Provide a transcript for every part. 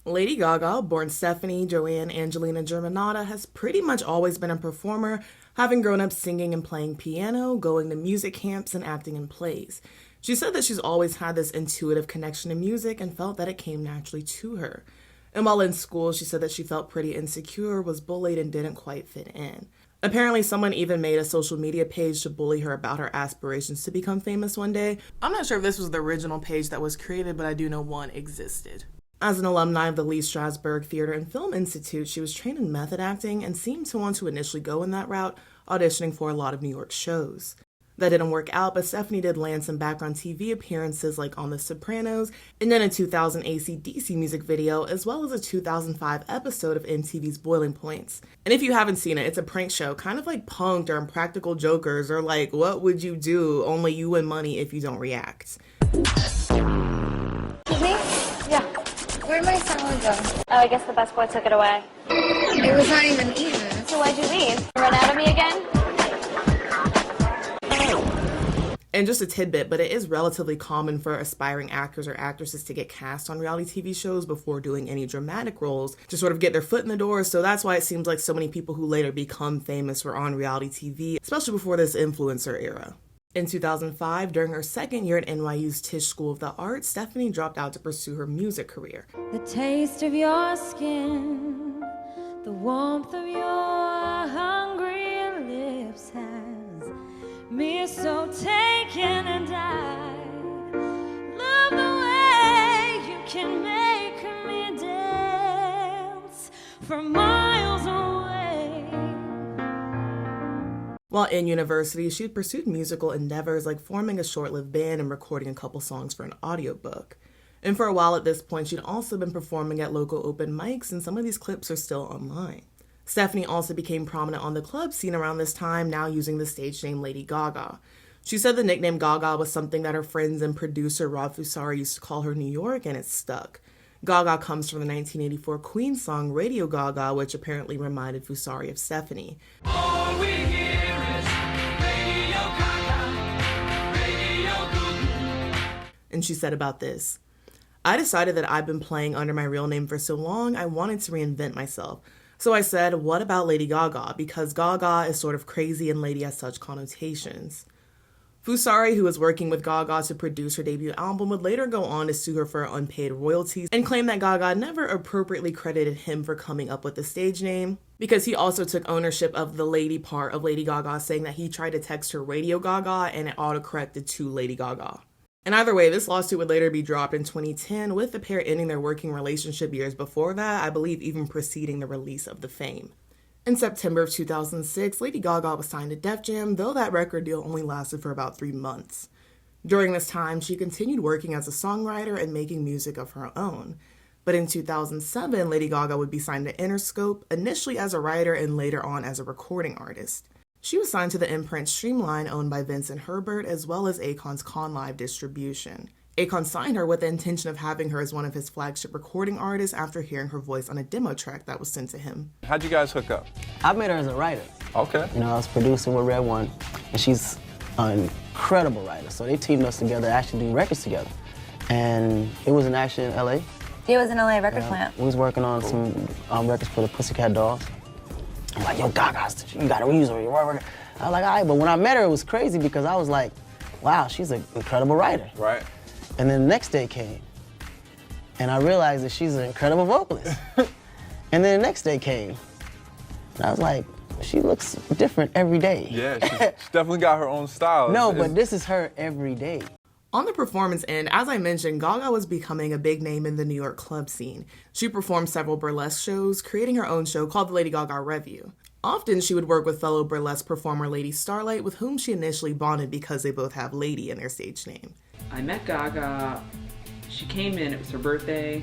Lady Gaga, born Stephanie Joanne Angelina Germanotta, has pretty much always been a performer, having grown up singing and playing piano, going to music camps, and acting in plays. She said that she's always had this intuitive connection to music and felt that it came naturally to her. And while in school, she said that she felt pretty insecure, was bullied, and didn't quite fit in. Apparently, someone even made a social media page to bully her about her aspirations to become famous one day. I'm not sure if this was the original page that was created, but I do know one existed. As an alumni of the Lee Strasberg Theater and Film Institute, she was trained in method acting and seemed to want to initially go in that route, auditioning for a lot of New York shows. That didn't work out, but Stephanie did land some background TV appearances like on The Sopranos, and then a 2000 AC/DC music video, as well as a 2005 episode of MTV's Boiling Points. And if you haven't seen it, it's a prank show, kind of like Punk'd or Impractical Jokers, or like What Would You Do? Only you win money if you don't react. Excuse me? Yeah. Where'd my salad go? Oh, I guess the busboy took it away. It was not even eaten. So why'd you leave? Run out of me again? And just a tidbit, but it is relatively common for aspiring actors or actresses to get cast on reality TV shows before doing any dramatic roles to sort of get their foot in the door. So that's why it seems like so many people who later become famous were on reality TV, especially before this influencer era. In 2005, during her second year at NYU's Tisch School of the Arts, Stephanie dropped out to pursue her music career. The taste of your skin, the warmth of your hungry lips has me so taken, and I love the way you can make me dance from miles away. While in university, she pursued musical endeavors like forming a short-lived band and recording a couple songs for an audiobook. And for a while at this point, she'd also been performing at local open mics, and some of these clips are still online. Stephanie also became prominent on the club scene around this time, now using the stage name Lady Gaga. She said the nickname Gaga was something that her friends and producer Rob Fusari used to call her New York, and it stuck. Gaga comes from the 1984 Queen song Radio Gaga, which apparently reminded Fusari of Stephanie. All we hear is Radio Gaga, Radio Gaga. And she said about this, I decided that I've been playing under my real name for so long, I wanted to reinvent myself. So I said, what about Lady Gaga? Because Gaga is sort of crazy and lady has such connotations. Fusari, who was working with Gaga to produce her debut album, would later go on to sue her for unpaid royalties and claim that Gaga never appropriately credited him for coming up with the stage name, because he also took ownership of the lady part of Lady Gaga, saying that he tried to text her Radio Gaga and it autocorrected to Lady Gaga. And either way, this lawsuit would later be dropped in 2010, with the pair ending their working relationship years before that, I believe even preceding the release of The Fame. In September of 2006, Lady Gaga was signed to Def Jam, though that record deal only lasted for about 3 months. During this time, she continued working as a songwriter and making music of her own. But in 2007, Lady Gaga would be signed to Interscope, initially as a writer and later on as a recording artist. She was signed to the imprint Streamline, owned by Vincent Herbert, as well as Akon's Con Live distribution. Akon signed her with the intention of having her as one of his flagship recording artists after hearing her voice on a demo track that was sent to him. How'd you guys hook up? I met her as a writer. Okay. You know, I was producing with Red One, and she's an incredible writer. So they teamed us together to actually do records together. And it was actually in LA. It was an LA record plant. We was working on some records for the Pussycat Dolls. I'm like, yo, Gaga, you gotta use her. I was like, all right, but when I met her, it was crazy because I was like, wow, she's an incredible writer. Right. And then the next day came, and I realized that she's an incredible vocalist. And then the next day came, and I was like, she looks different every day. Yeah, she's definitely got her own style. No, but this is her every day. On the performance end, as I mentioned, Gaga was becoming a big name in the New York club scene. She performed several burlesque shows, creating her own show called the Lady Gaga Revue. Often, she would work with fellow burlesque performer Lady Starlight, with whom she initially bonded because they both have Lady in their stage name. I met Gaga, she came in, it was her birthday,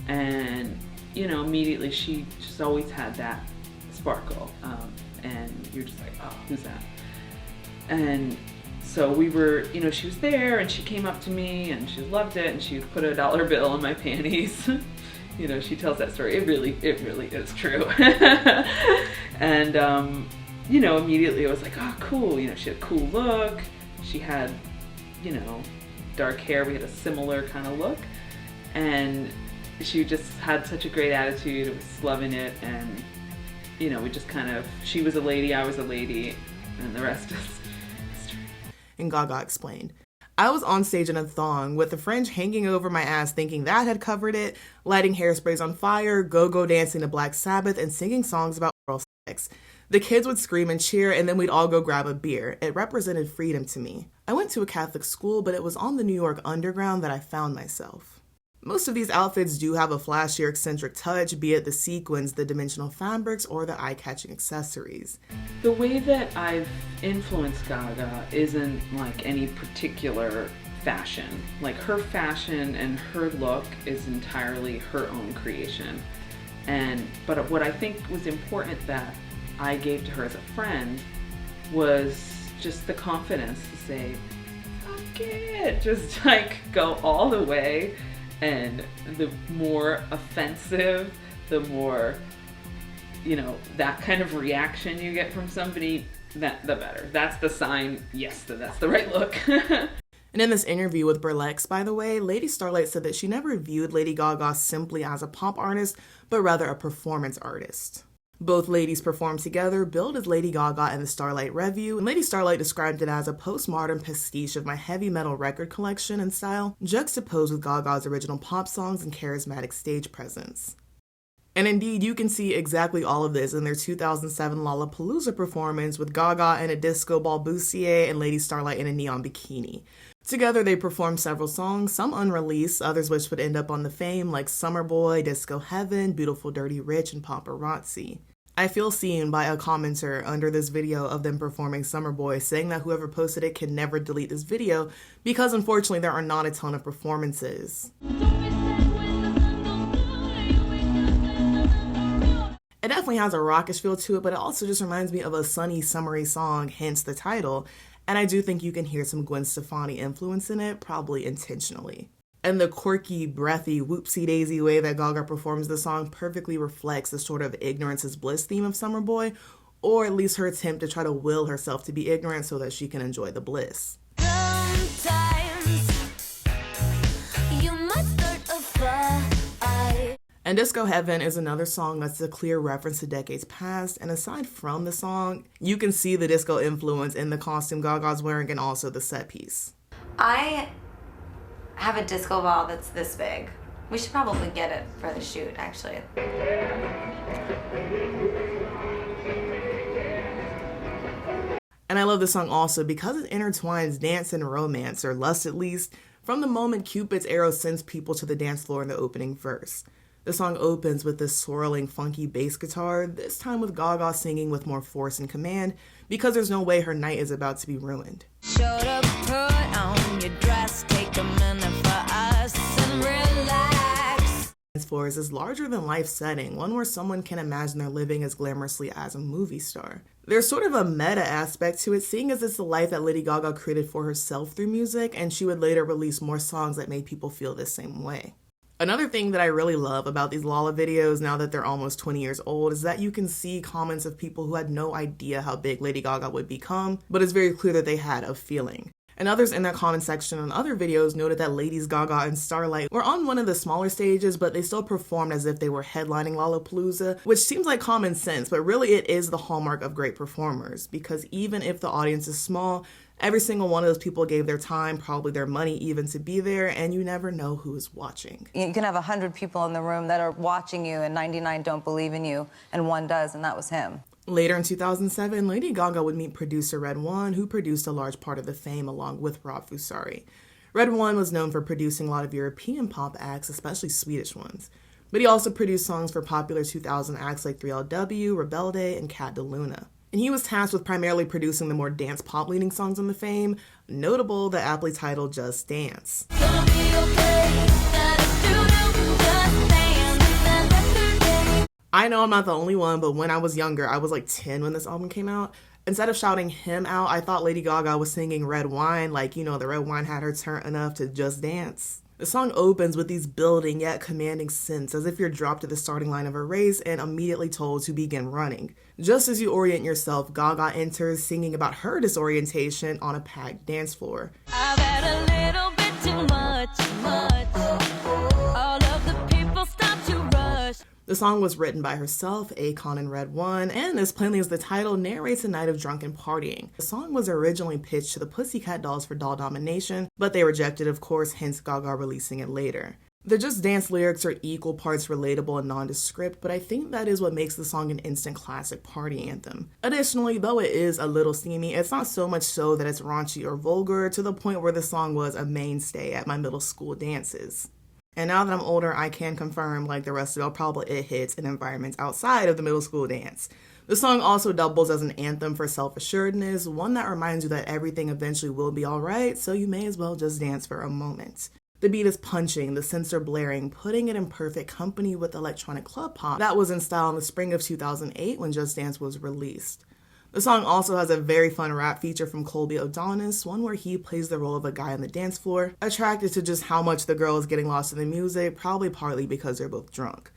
and, you know, immediately she just always had that sparkle, and you're just like, oh, who's that? And so we were, you know, she was there, and she came up to me, and she loved it, and she put a $1 bill in my panties. You know, she tells that story, it really is true. And, you know, immediately I was like, oh, cool, you know, she had a cool look, she had, you know, dark hair, we had a similar kind of look, and she just had such a great attitude, was loving it, and you know, we just kind of, she was a lady, I was a lady, and the rest is history. And Gaga explained, I was on stage in a thong with the fringe hanging over my ass thinking that had covered it, lighting hairsprays on fire, go-go dancing to Black Sabbath, and singing songs about oral sex. The kids would scream and cheer, and then we'd all go grab a beer. It represented freedom to me. I went to a Catholic school, but it was on the New York Underground that I found myself. Most of these outfits do have a flashier, eccentric touch, be it the sequins, the dimensional fabrics, or the eye-catching accessories. The way that I've influenced Gaga isn't like any particular fashion. Like, her fashion and her look is entirely her own creation. But what I think was important that I gave to her as a friend was just the confidence to say, fuck it, just like go all the way. And the more offensive, the more, you know, that kind of reaction you get from somebody, the better. That's the sign, yes, that's the right look. And in this interview with Burlesque, by the way, Lady Starlight said that she never viewed Lady Gaga simply as a pop artist, but rather a performance artist. Both ladies performed together, billed as Lady Gaga in the Starlight Revue, and Lady Starlight described it as a postmodern pastiche of my heavy metal record collection and style, juxtaposed with Gaga's original pop songs and charismatic stage presence. And indeed, you can see exactly all of this in their 2007 Lollapalooza performance with Gaga in a disco balbustier and Lady Starlight in a neon bikini. Together, they performed several songs, some unreleased, others which would end up on the fame, like Summerboy, Disco Heaven, Beautiful Dirty Rich, and Paparazzi. I feel seen by a commenter under this video of them performing Summerboy, saying that whoever posted it can never delete this video because unfortunately there are not a ton of performances. It definitely has a rockish feel to it, but it also just reminds me of a sunny, summery song, hence the title. And I do think you can hear some Gwen Stefani influence in it, probably intentionally. And the quirky, breathy, whoopsie-daisy way that Gaga performs the song perfectly reflects the sort of ignorance is bliss theme of Summerboy, or at least her attempt to try to will herself to be ignorant so that she can enjoy the bliss. You must start a fire. And Disco Heaven is another song that's a clear reference to decades past, and aside from the song, you can see the disco influence in the costume Gaga's wearing and also the set piece. I have a disco ball that's this big. We should probably get it for the shoot, actually. And I love this song also because it intertwines dance and romance, or lust at least, from the moment Cupid's arrow sends people to the dance floor in the opening verse. The song opens with this swirling, funky bass guitar, this time with Gaga singing with more force and command, because there's no way her night is about to be ruined. Showed up, put on your dress, take a minute for us and relax. Dance floor is this larger-than-life setting, one where someone can imagine they're living as glamorously as a movie star. There's sort of a meta aspect to it, seeing as it's the life that Lady Gaga created for herself through music, and she would later release more songs that made people feel the same way. Another thing that I really love about these Lolla videos, now that they're almost 20 years old, is that you can see comments of people who had no idea how big Lady Gaga would become, but it's very clear that they had a feeling. And others in that comment section on other videos noted that Ladies Gaga and Starlight were on one of the smaller stages, but they still performed as if they were headlining Lollapalooza, which seems like common sense, but really it is the hallmark of great performers, because even if the audience is small, every single one of those people gave their time, probably their money even, to be there, and you never know who is watching. You can have 100 people in the room that are watching you and 99 don't believe in you, and one does, and that was him. Later in 2007, Lady Gaga would meet producer Red One, who produced a large part of the fame along with Rob Fusari. Red One was known for producing a lot of European pop acts, especially Swedish ones. But he also produced songs for popular 2000 acts like 3LW, Rebelde, and Cat DeLuna. And he was tasked with primarily producing the more dance pop leading songs on the fame, notable the aptly titled Just Dance. I know I'm not the only one, but when I was younger, I was like 10 when this album came out. Instead of shouting him out, I thought Lady Gaga was singing Red Wine, like, you know, the red wine had her turned enough to just dance. The song opens with these building yet commanding synths, as if you're dropped to the starting line of a race and immediately told to begin running. Just as you orient yourself, Gaga enters singing about her disorientation on a packed dance floor. I've had a little bit too much. All of the people The song was written by herself, Akon and Red One, and as plainly as the title, narrates a night of drunken partying. The song was originally pitched to the Pussycat Dolls for doll domination, but they rejected, of course, hence Gaga releasing it later. The Just Dance lyrics are equal parts relatable and nondescript, but I think that is what makes the song an instant classic party anthem. Additionally, though it is a little steamy, it's not so much so that it's raunchy or vulgar, to the point where the song was a mainstay at my middle school dances. And now that I'm older, I can confirm, like the rest of y'all, probably it hits in environments outside of the middle school dance. The song also doubles as an anthem for self-assuredness, one that reminds you that everything eventually will be alright, so you may as well just dance for a moment. The beat is punching, the synths are blaring, putting it in perfect company with electronic club pop that was in style in the spring of 2008 when Just Dance was released. The song also has a very fun rap feature from Colby O'Donis, one where he plays the role of a guy on the dance floor, attracted to just how much the girl is getting lost in the music, probably partly because they're both drunk.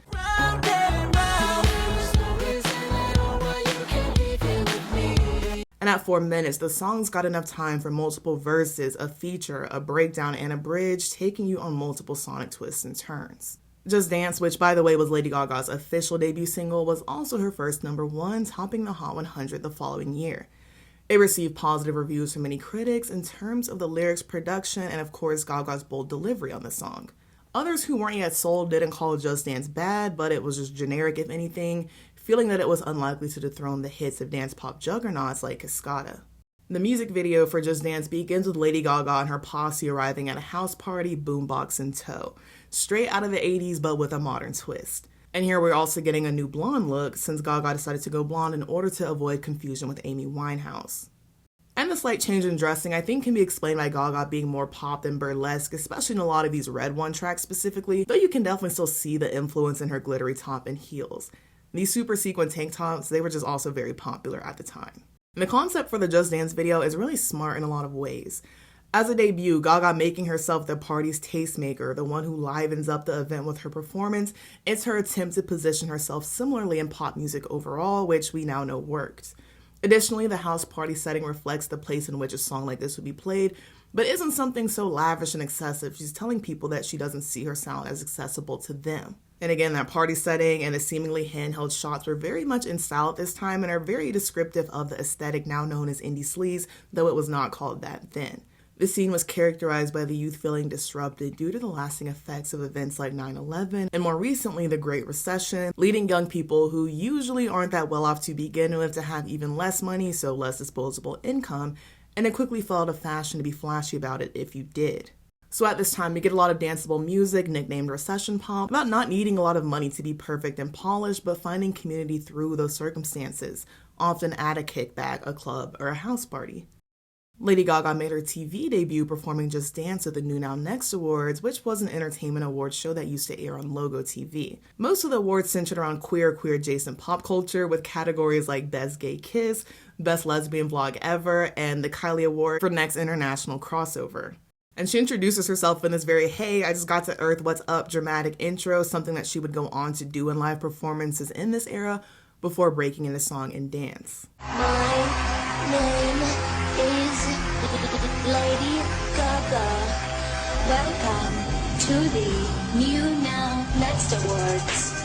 And at 4 minutes, the song's got enough time for multiple verses, a feature, a breakdown, and a bridge, taking you on multiple sonic twists and turns. Just Dance, which by the way was Lady Gaga's official debut single, was also her first #1, topping the Hot 100 the following year. It received positive reviews from many critics in terms of the lyrics, production, and of course Gaga's bold delivery on the song. Others who weren't yet sold didn't call Just Dance bad, but it was just generic if anything, feeling that it was unlikely to dethrone the hits of dance pop juggernauts like Cascada. The music video for Just Dance begins with Lady Gaga and her posse arriving at a house party, boombox in tow. Straight out of the 80s, but with a modern twist. And here we're also getting a new blonde look, since Gaga decided to go blonde in order to avoid confusion with Amy Winehouse. And the slight change in dressing I think can be explained by Gaga being more pop than burlesque, especially in a lot of these Red One tracks specifically, though you can definitely still see the influence in her glittery top and heels. These super sequin tank tops, they were just also very popular at the time. And the concept for the Just Dance video is really smart in a lot of ways. As a debut, Gaga making herself the party's tastemaker, the one who livens up the event with her performance, it's her attempt to position herself similarly in pop music overall, which we now know worked. Additionally, the house party setting reflects the place in which a song like this would be played, but isn't something so lavish and excessive. She's telling people that she doesn't see her sound as accessible to them. And again, that party setting and the seemingly handheld shots were very much in style at this time and are very descriptive of the aesthetic now known as indie sleaze, though it was not called that then. The scene was characterized by the youth feeling disrupted due to the lasting effects of events like 9/11 and more recently the Great Recession, leading young people who usually aren't that well off to begin with to have even less money, so less disposable income, and it quickly fell out of fashion to be flashy about it if you did. So at this time, we get a lot of danceable music, nicknamed recession pop, about not needing a lot of money to be perfect and polished, but finding community through those circumstances, often at a kickback, a club, or a house party. Lady Gaga made her TV debut performing Just Dance at the New Now Next Awards, which was an entertainment awards show that used to air on Logo TV. Most of the awards centered around queer adjacent pop culture, with categories like Best Gay Kiss, Best Lesbian Vlog Ever, and the Kylie Award for Next International Crossover. And she introduces herself in this very, hey, I just got to Earth, what's up, dramatic intro, something that she would go on to do in live performances in this era before breaking into song and dance. My name is Lady Gaga. Welcome to the New Now Next Awards.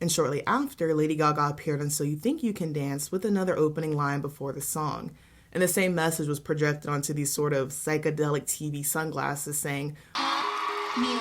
And shortly after, Lady Gaga appeared on So You Think You Can Dance with another opening line before the song. And the same message was projected onto these sort of psychedelic TV sunglasses saying, Music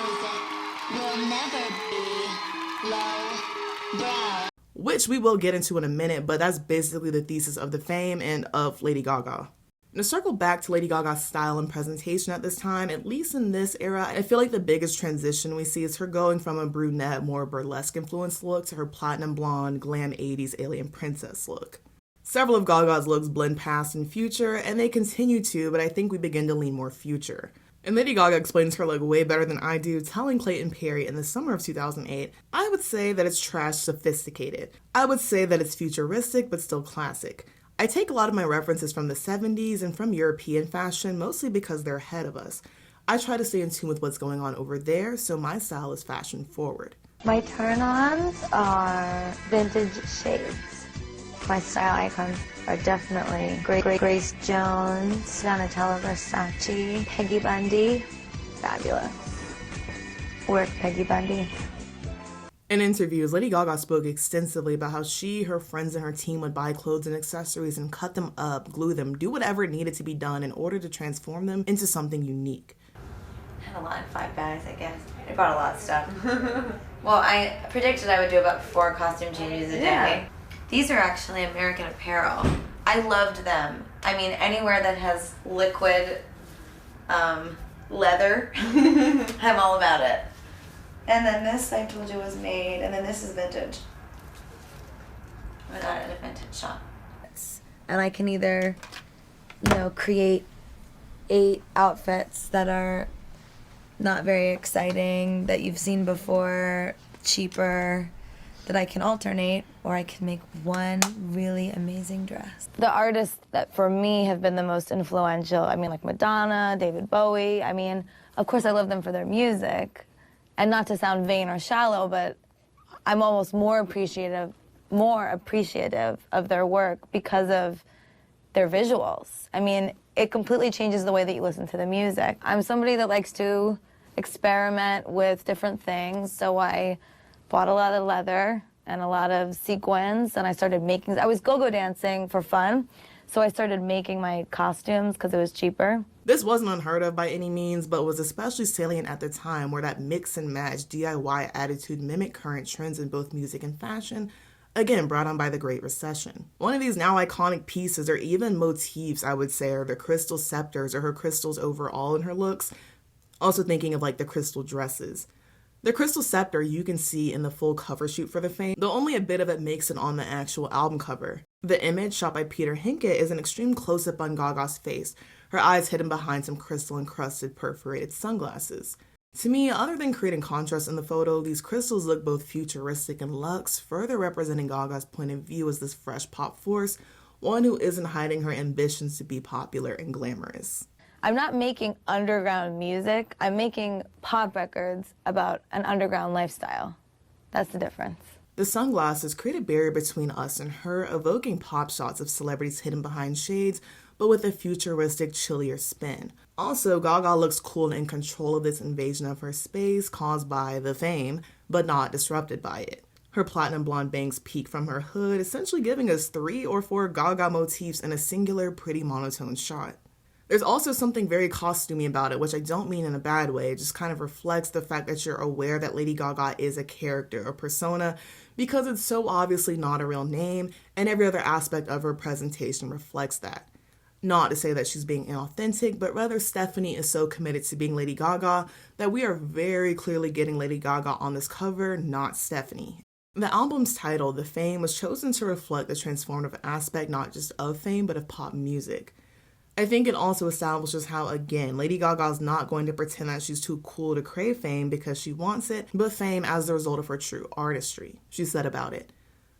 will never be low brow. which we will get into in a minute, but that's basically the thesis of the fame and of Lady Gaga. And to circle back to Lady Gaga's style and presentation at this time, at least in this era, I feel like the biggest transition we see is her going from a brunette, more burlesque influenced look to her platinum blonde, glam 80s alien princess look. Several of Gaga's looks blend past and future, and they continue to, but I think we begin to lean more future. And Lady Gaga explains her look way better than I do, telling Clayton Perry in the summer of 2008, I would say that it's trash sophisticated. I would say that it's futuristic, but still classic. I take a lot of my references from the 70s and from European fashion, mostly because they're ahead of us. I try to stay in tune with what's going on over there, so my style is fashion forward. My turn-ons are vintage shades. My style icons are definitely Grace Jones, Donatella Versace, Peggy Bundy, fabulous. Work Peggy Bundy. In interviews, Lady Gaga spoke extensively about how she, her friends, and her team would buy clothes and accessories and cut them up, glue them, do whatever needed to be done in order to transform them into something unique. I had a lot in 5 bags, I guess. I bought a lot of stuff. Well, I predicted I would do about 4 costume changes a day. Yeah. These are actually American Apparel. I loved them. I mean, anywhere that has liquid leather, I'm all about it. And then this I told you was made, and then this is vintage. I got it at a vintage shop. And I can either, create 8 outfits that are not very exciting, that you've seen before, cheaper, that I can alternate, or I can make one really amazing dress. The artists that for me have been the most influential, like Madonna, David Bowie. Of course I love them for their music, and not to sound vain or shallow, but I'm almost more appreciative of their work because of their visuals. It completely changes the way that you listen to the music. I'm somebody that likes to experiment with different things, so I bought a lot of leather and a lot of sequins, and I started making, I was go-go dancing for fun, so I started making my costumes because it was cheaper. This wasn't unheard of by any means, but was especially salient at the time where that mix and match DIY attitude mimicked current trends in both music and fashion, again brought on by the Great Recession. One of these now iconic pieces, or even motifs I would say, are the crystal scepters or her crystals overall in her looks. Also thinking of like the crystal dresses. The crystal scepter you can see in the full cover shoot for the Fame, though only a bit of it makes it on the actual album cover. The image, shot by Peter Hinkett, is an extreme close-up on Gaga's face, her eyes hidden behind some crystal-encrusted perforated sunglasses. To me, other than creating contrast in the photo, these crystals look both futuristic and luxe, further representing Gaga's point of view as this fresh pop force, one who isn't hiding her ambitions to be popular and glamorous. I'm not making underground music, I'm making pop records about an underground lifestyle. That's the difference. The sunglasses create a barrier between us and her, evoking pop shots of celebrities hidden behind shades, but with a futuristic, chillier spin. Also, Gaga looks cool and in control of this invasion of her space caused by the Fame, but not disrupted by it. Her platinum blonde bangs peek from her hood, essentially giving us 3 or 4 Gaga motifs in a singular, pretty monotone shot. There's also something very costumey about it, which I don't mean in a bad way. It just kind of reflects the fact that you're aware that Lady Gaga is a character or persona because it's so obviously not a real name, and every other aspect of her presentation reflects that. Not to say that she's being inauthentic, but rather Stephanie is so committed to being Lady Gaga that we are very clearly getting Lady Gaga on this cover, not Stephanie. The album's title, The Fame, was chosen to reflect the transformative aspect not just of fame, but of pop music. I think it also establishes how, again, Lady Gaga's not going to pretend that she's too cool to crave fame because she wants it, but fame as the result of her true artistry. She said about it,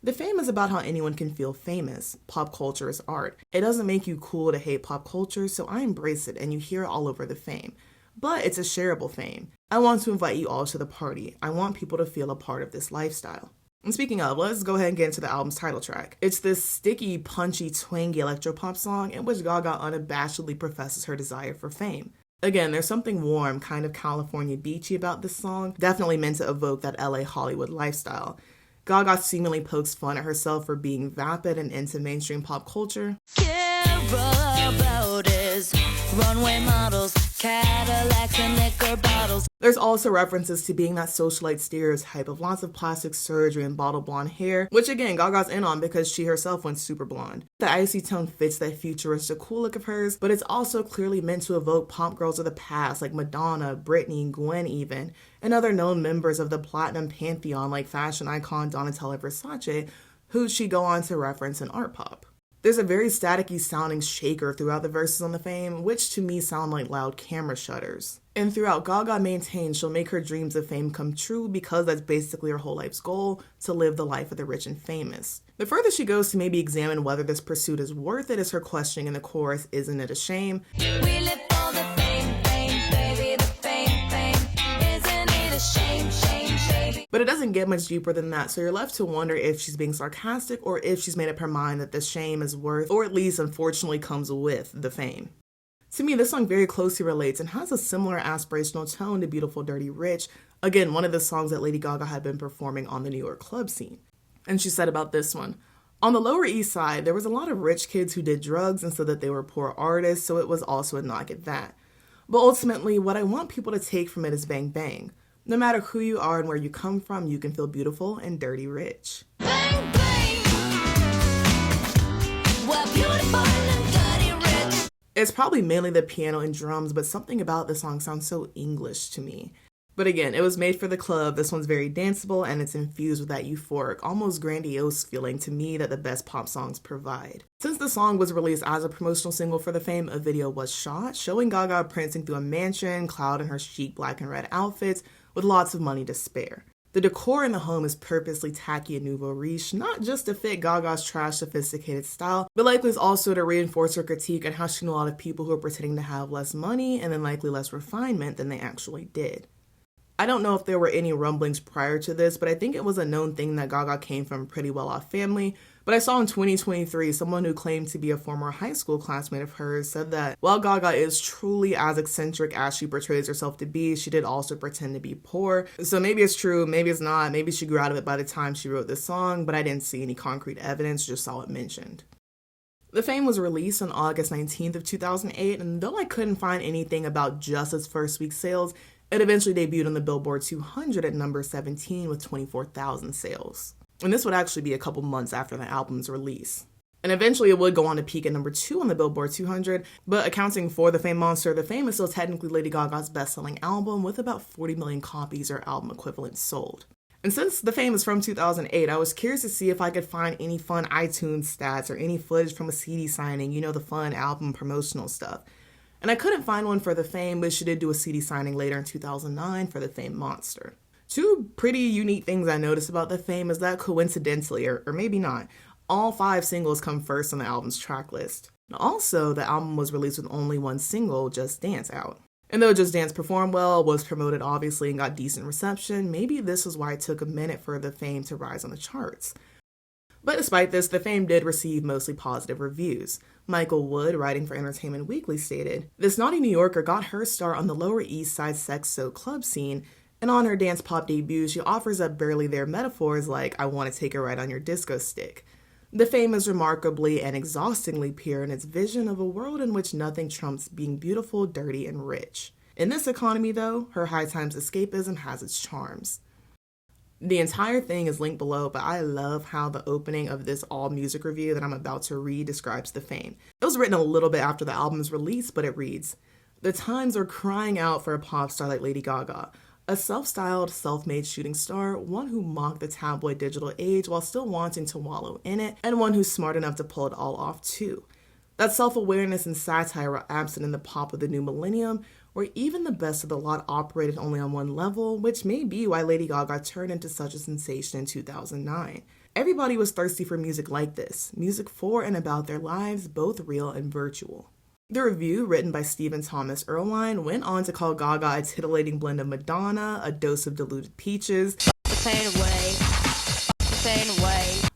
"The Fame is about how anyone can feel famous. Pop culture is art. It doesn't make you cool to hate pop culture, so I embrace it and you hear it all over the Fame. But it's a shareable fame. I want to invite you all to the party. I want people to feel a part of this lifestyle." And speaking of, let's go ahead and get into the album's title track. It's this sticky, punchy, twangy electropop song in which Gaga unabashedly professes her desire for fame. Again, there's something warm, kind of California beachy about this song, definitely meant to evoke that LA Hollywood lifestyle. Gaga seemingly pokes fun at herself for being vapid and into mainstream pop culture. About is runway models, Cadillacs and liquor bottles. There's also references to being that socialite stereotype of lots of plastic surgery and bottle blonde hair, which again, Gaga's in on because she herself went super blonde. The icy tone fits that futuristic cool look of hers, but it's also clearly meant to evoke pop girls of the past like Madonna, Britney, Gwen even, and other known members of the platinum pantheon like fashion icon Donatella Versace, who she'd go on to reference in art pop. There's a very staticky sounding shaker throughout the verses on The Fame, which to me sound like loud camera shutters. And throughout, Gaga maintains she'll make her dreams of fame come true because that's basically her whole life's goal, to live the life of the rich and famous. The further she goes to maybe examine whether this pursuit is worth it is her questioning in the chorus, "Isn't it a shame?" We live for the fame, fame, baby, the fame, fame. Isn't it a shame, shame, shame? But it doesn't get much deeper than that, so you're left to wonder if she's being sarcastic or if she's made up her mind that the shame is worth, or at least unfortunately comes with, the fame. To me, this song very closely relates and has a similar aspirational tone to Beautiful Dirty Rich, again, one of the songs that Lady Gaga had been performing on the New York club scene. And she said about this one, "On the Lower East Side, there was a lot of rich kids who did drugs and said that they were poor artists, so it was also a knock at that. But ultimately, what I want people to take from it is bang bang. No matter who you are and where you come from, you can feel beautiful and dirty rich." Bang, bang. We're beautiful and dirty rich. It's probably mainly the piano and drums, but something about the song sounds so English to me. But again, it was made for the club. This one's very danceable, and it's infused with that euphoric, almost grandiose feeling to me that the best pop songs provide. Since the song was released as a promotional single for the Fame, a video was shot, showing Gaga prancing through a mansion, clad in her chic black and red outfits, with lots of money to spare. The decor in the home is purposely tacky and nouveau riche, not just to fit Gaga's trash sophisticated style, but likely is also to reinforce her critique on how she knew a lot of people who are pretending to have less money and then likely less refinement than they actually did. I don't know if there were any rumblings prior to this, but I think it was a known thing that Gaga came from a pretty well-off family. But I saw in 2023, someone who claimed to be a former high school classmate of hers said that while Gaga is truly as eccentric as she portrays herself to be, she did also pretend to be poor. So maybe it's true, maybe it's not, maybe she grew out of it by the time she wrote this song, but I didn't see any concrete evidence, just saw it mentioned. The Fame was released on August 19th of 2008, and though I couldn't find anything about just its first week's sales, it eventually debuted on the Billboard 200 at number 17 with 24,000 sales. And this would actually be a couple months after the album's release. And eventually it would go on to peak at number 2 on the Billboard 200, but accounting for The Fame monster, The Fame is still technically Lady Gaga's best-selling album with about 40 million copies or album equivalents sold. And since The Fame is from 2008, I was curious to see if I could find any fun iTunes stats or any footage from a CD signing, you know, the fun album promotional stuff. And I couldn't find one for The Fame, but she did do a CD signing later in 2009 for The Fame Monster. Two pretty unique things I noticed about The Fame is that coincidentally, or maybe not, all 5 singles come first on the album's track list. Also, the album was released with only one single, Just Dance, out. And though Just Dance performed well, was promoted obviously, and got decent reception, maybe this is why it took a minute for The Fame to rise on the charts. But despite this, The Fame did receive mostly positive reviews. Michael Wood, writing for Entertainment Weekly, stated, "This naughty New Yorker got her start on the Lower East Side sex-soaked club scene, and on her dance pop debut, she offers up barely there metaphors like, 'I want to take a ride on your disco stick.' The Fame is remarkably and exhaustingly pure in its vision of a world in which nothing trumps being beautiful, dirty, and rich. In this economy, though, her high times escapism has its charms." The entire thing is linked below, but I love how the opening of this all-music review that I'm about to read describes The Fame. It was written a little bit after the album's release, but it reads, "The times are crying out for a pop star like Lady Gaga, a self-styled, self-made shooting star, one who mocked the tabloid digital age while still wanting to wallow in it, and one who's smart enough to pull it all off too. That self-awareness and satire were absent in the pop of the new millennium, where even the best of the lot operated only on one level, which may be why Lady Gaga turned into such a sensation in 2009. Everybody was thirsty for music like this, music for and about their lives, both real and virtual." The review, written by Stephen Thomas Erlewine, went on to call Gaga a titillating blend of Madonna, a dose of diluted peaches,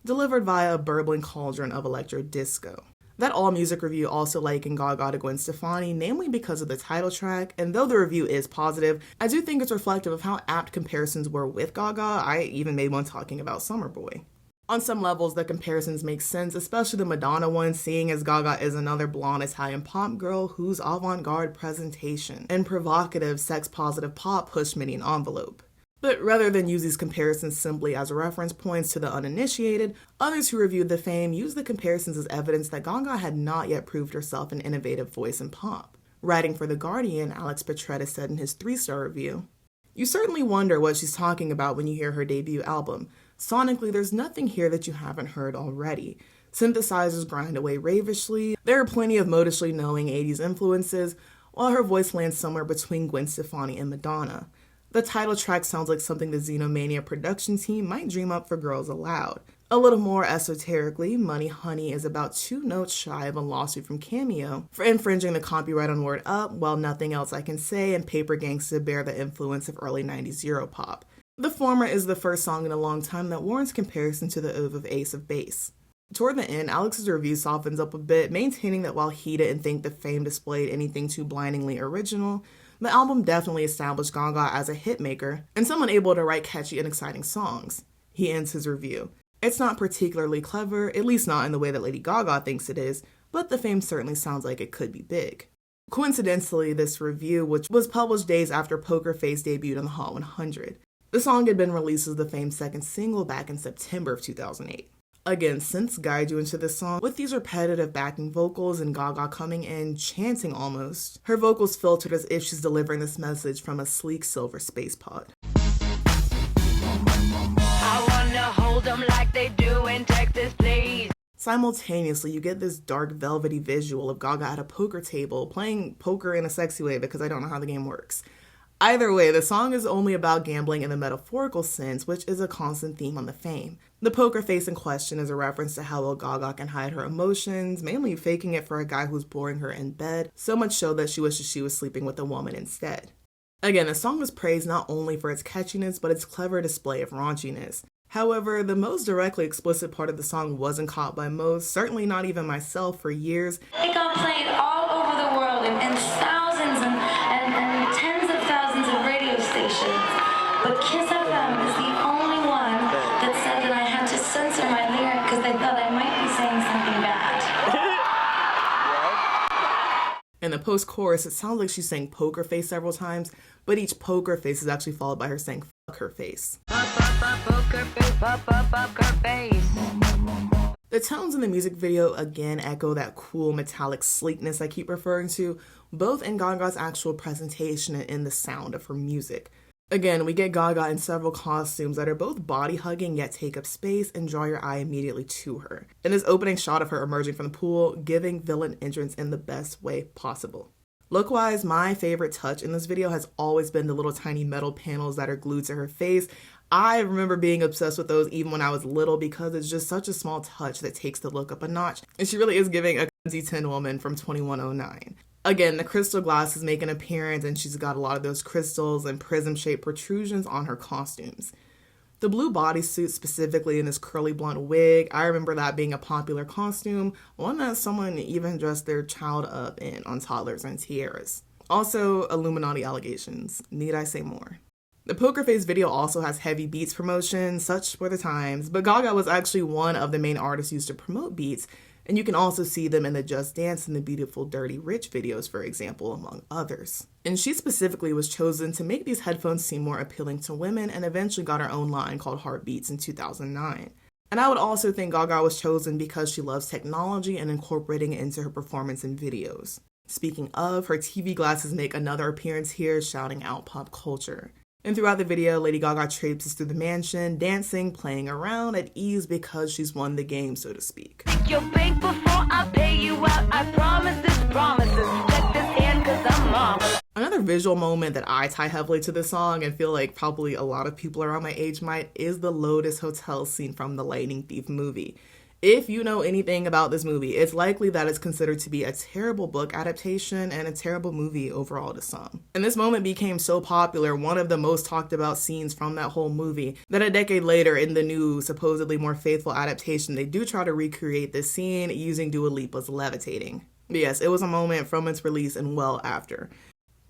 delivered via a burbling cauldron of electro disco. That all-music review also likened Gaga to Gwen Stefani, namely because of the title track, and though the review is positive, I do think it's reflective of how apt comparisons were with Gaga. I even made one talking about Summerboy. On some levels, the comparisons make sense, especially the Madonna one, seeing as Gaga is another blonde Italian pop girl whose avant-garde presentation and provocative sex-positive pop pushed many an envelope. But rather than use these comparisons simply as reference points to the uninitiated, others who reviewed The Fame used the comparisons as evidence that Gaga had not yet proved herself an innovative voice in pop. Writing for The Guardian, Alex Petretta said in his 3-star review, "You certainly wonder what she's talking about when you hear her debut album. Sonically, there's nothing here that you haven't heard already. Synthesizers grind away ravishly, there are plenty of modishly knowing 80s influences, while her voice lands somewhere between Gwen Stefani and Madonna. The title track sounds like something the Xenomania production team might dream up for Girls Aloud. A little more esoterically, Money Honey is about 2 notes shy of a lawsuit from Cameo for infringing the copyright on Word Up, while Nothing Else I Can Say and Paper Gangsta bear the influence of early 90s Europop. The former is the first song in a long time that warrants comparison to the Ove of Ace of Base. Toward the end, Alex's review softens up a bit, maintaining that while he didn't think the fame displayed anything too blindingly original, the album definitely established Gaga as a hitmaker and someone able to write catchy and exciting songs. He ends his review. It's not particularly clever, at least not in the way that Lady Gaga thinks it is, but the fame certainly sounds like it could be big. Coincidentally, this review, which was published days after Poker Face debuted on the Hot 100. The song had been released as the fame's second single back in September of 2008. Again, synths guide you into this song with these repetitive backing vocals and Gaga coming in, chanting almost. Her vocals filtered as if she's delivering this message from a sleek silver space pod. I wanna hold them like they do in Texas, please. Simultaneously, you get this dark, velvety visual of Gaga at a poker table, playing poker in a sexy way because I don't know how the game works. Either way, the song is only about gambling in the metaphorical sense, which is a constant theme on the Fame. The poker face in question is a reference to how well Gaga can hide her emotions, mainly faking it for a guy who's boring her in bed, so much so that she wishes she was sleeping with a woman instead. Again, the song was praised not only for its catchiness, but its clever display of raunchiness. However, the most directly explicit part of the song wasn't caught by most, certainly not even myself, for years. It got played all over the world in thousands and tens of thousands of radio stations. But Kiss FM is the only one that said that I had to censor my lyric because they thought I might be saying something bad. In the post-chorus, it sounds like she's saying poker face several times, but each poker face is actually followed by her saying fuck her face. Poker face. The tones in the music video again echo that cool metallic sleekness I keep referring to, both in Gaga's actual presentation and in the sound of her music. Again, we get Gaga in several costumes that are both body-hugging yet take up space and draw your eye immediately to her. In this opening shot of her emerging from the pool, giving villain entrance in the best way possible. Look-wise, my favorite touch in this video has always been the little tiny metal panels that are glued to her face. I remember being obsessed with those even when I was little because it's just such a small touch that takes the look up a notch, and she really is giving a crazy Tin Woman from 2109. Again, the crystal glasses make an appearance, and she's got a lot of those crystals and prism-shaped protrusions on her costumes. The blue bodysuit, specifically in this curly blonde wig, I remember that being a popular costume, one that someone even dressed their child up in on toddlers and tiaras. Also, Illuminati allegations. Need I say more? The Poker Face video also has heavy Beats promotion, such were the times, but Gaga was actually one of the main artists used to promote Beats, and you can also see them in the Just Dance and the Beautiful Dirty Rich videos, for example, among others. And she specifically was chosen to make these headphones seem more appealing to women and eventually got her own line called Heartbeats in 2009. And I would also think Gaga was chosen because she loves technology and incorporating it into her performance in videos. Speaking of, her TV glasses make another appearance here, shouting out pop culture. And throughout the video, Lady Gaga traipses through the mansion, dancing, playing around at ease because she's won the game, so to speak. Your bank before I pay you out. I promise this promises. Check this hand cause I'm mom. Another visual moment that I tie heavily to this song and feel like probably a lot of people around my age might is the Lotus Hotel scene from the Lightning Thief movie. If you know anything about this movie, it's likely that it's considered to be a terrible book adaptation and a terrible movie overall to some. And this moment became so popular, one of the most talked about scenes from that whole movie, that a decade later in the new, supposedly more faithful adaptation, they do try to recreate this scene using Dua Lipa's Levitating. But yes, it was a moment from its release and well after.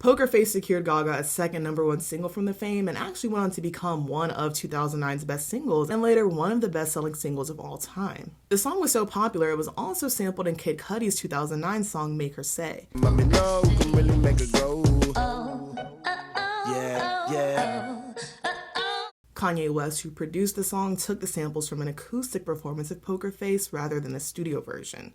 Poker Face secured Gaga a second #1 single from the Fame and actually went on to become one of 2009's best singles and later one of the best-selling singles of all time. The song was so popular it was also sampled in Kid Cudi's 2009 song Make Her Say. Mommy, no, we can really make it go. Yeah. Kanye West, who produced the song, took the samples from an acoustic performance of Poker Face rather than the studio version.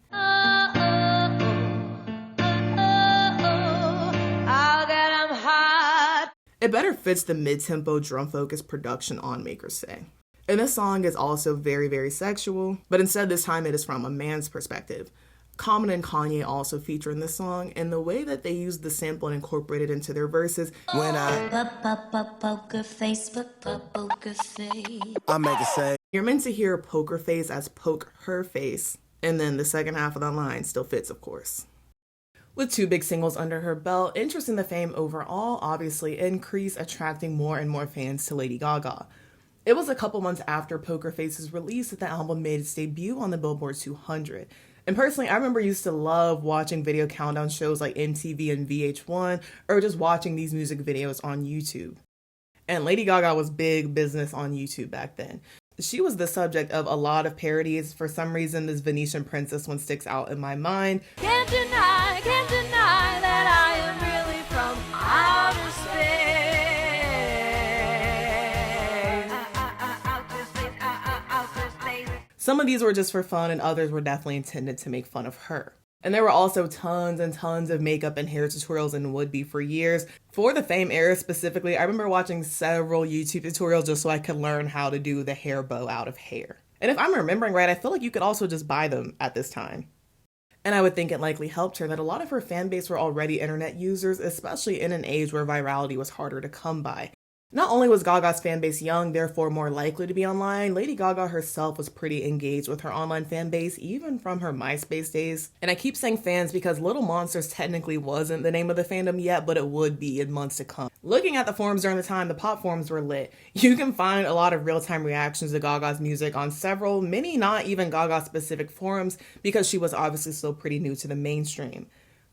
It better fits the mid-tempo drum-focused production on Make Her Say. And this song is also very, very sexual, but instead this time it is from a man's perspective. Common and Kanye also feature in this song, and the way that they use the sample and incorporate it into their verses. When Poker face, poker face. I make it say. You're meant to hear Poker Face as poke her face, and then the second half of that line still fits, of course. With 2 big singles under her belt, interest in the Fame overall obviously increased, attracting more and more fans to Lady Gaga. It was a couple months after Poker Face's release that the album made its debut on the Billboard 200. And personally, I remember used to love watching video countdown shows like MTV and VH1, or just watching these music videos on YouTube. And Lady Gaga was big business on YouTube back then. She was the subject of a lot of parodies. For some reason, this Venetian princess one sticks out in my mind. Can't deny that I am really from outer space. Some of these were just for fun, and others were definitely intended to make fun of her. And there were also tons and tons of makeup and hair tutorials and would be for years. For the Fame era specifically, I remember watching several YouTube tutorials just so I could learn how to do the hair bow out of hair. And if I'm remembering right, I feel like you could also just buy them at this time. And I would think it likely helped her that a lot of her fan base were already internet users, especially in an age where virality was harder to come by. Not only was Gaga's fan base young, therefore more likely to be online, Lady Gaga herself was pretty engaged with her online fan base, even from her MySpace days. And I keep saying fans because Little Monsters technically wasn't the name of the fandom yet, but it would be in months to come. Looking at the forums during the time, the pop forums were lit. You can find a lot of real-time reactions to Gaga's music on several, many not even Gaga-specific forums, because she was obviously still pretty new to the mainstream.